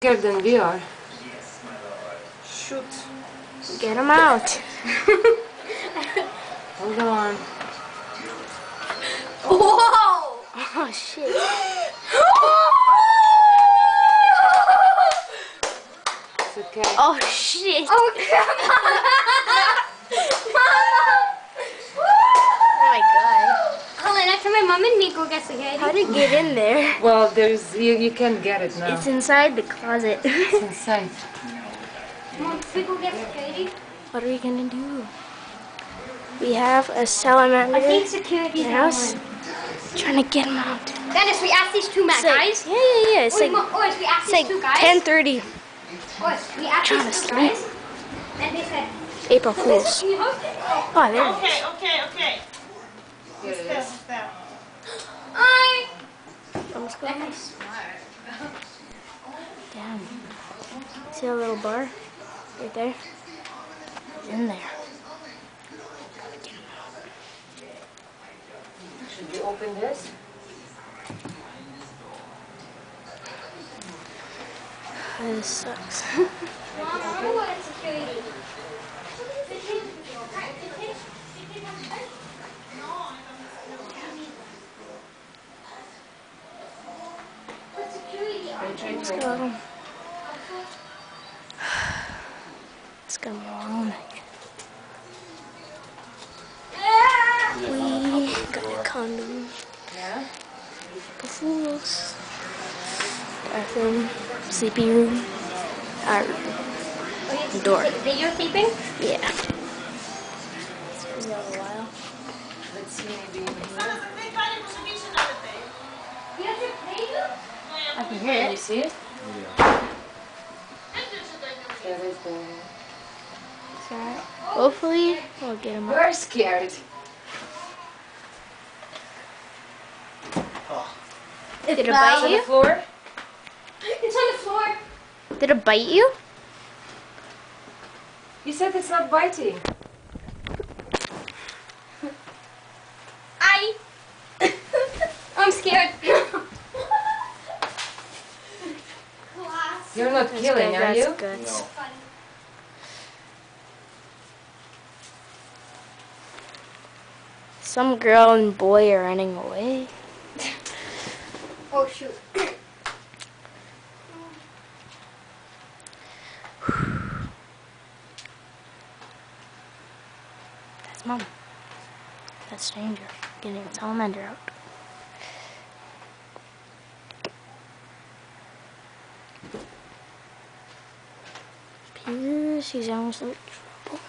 scared than we are. Yes, my lord. Shoot. Get him out. Hold on. Whoa! Oh shit. It's okay. Oh shit. Oh, come on. Oh my god. Colin, after my mom and me go get spaghetti. How to get in there? Well, you can't get it now. It's inside the closet. It's inside. Mom, we go get spaghetti. What are we gonna do? We have a salamander I think in security's the on house. one. Trying to get him out. Dennis, we asked these two It's like- guys. Yeah. It's Wait, like, Ois, we asked it's these like two guys. 10:30. Ois, we asked Trying these to two sleep. guys. And they said, April Fools. can you host it? Oh, there it is. Okay. Step. I. Let's go. Damn. See that little bar? Right there? In there. Should we open this? This sucks. Mom, I want security. Let's go. It's gonna be a long night. We got a condom. Yeah. April Fools. Bathroom, sleeping room, our door. That you're sleeping? Yeah. It's been a while. Let's see, maybe in here. You have to play them? I can hear Can you it. see it? Yeah. That is the... It's alright. Hopefully, we'll get him out. We're scared. Did it On bite the you? floor? It's on the floor. Did it bite you? You said it's not biting. I'm scared. You're not That's killing, good, are that's you? good. No. Some girl and boy are running away. Oh shoot. That's Mom. That stranger getting a salamander out. Peter, she's almost in trouble.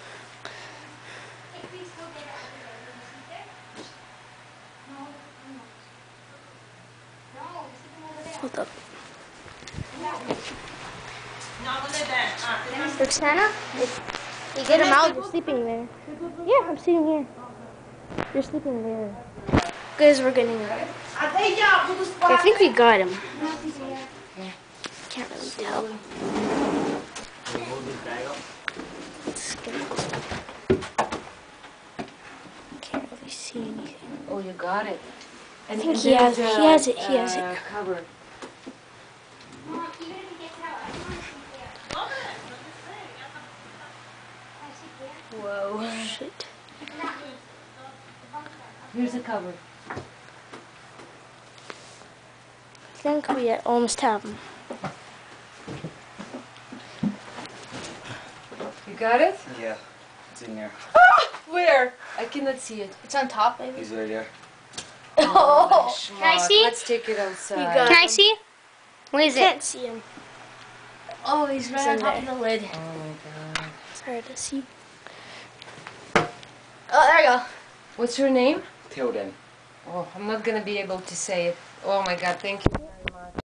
Hold up. Roxana, if you get him out, you're sleeping there. Yeah, I'm sitting here. You're sleeping there. Guys, we're getting him. I think we got him. Can't really tell. Let's get him. Can't really see anything. Oh, you got it. And I think he has it. Cover. Whoa. Shit. Here's the cover. I think we almost have him. You got it? Yeah, it's in there. Where? I cannot see it. It's on top, maybe. He's right there. Oh, can I Schmuck. see? Let's take it outside. got Can I see? Where is it? Can't see him. Oh, he's right on top of the lid. Oh my god. It's hard to see. Oh, there you go. What's your name? Tilden. Oh, I'm not gonna be able to say it. Oh my god, thank you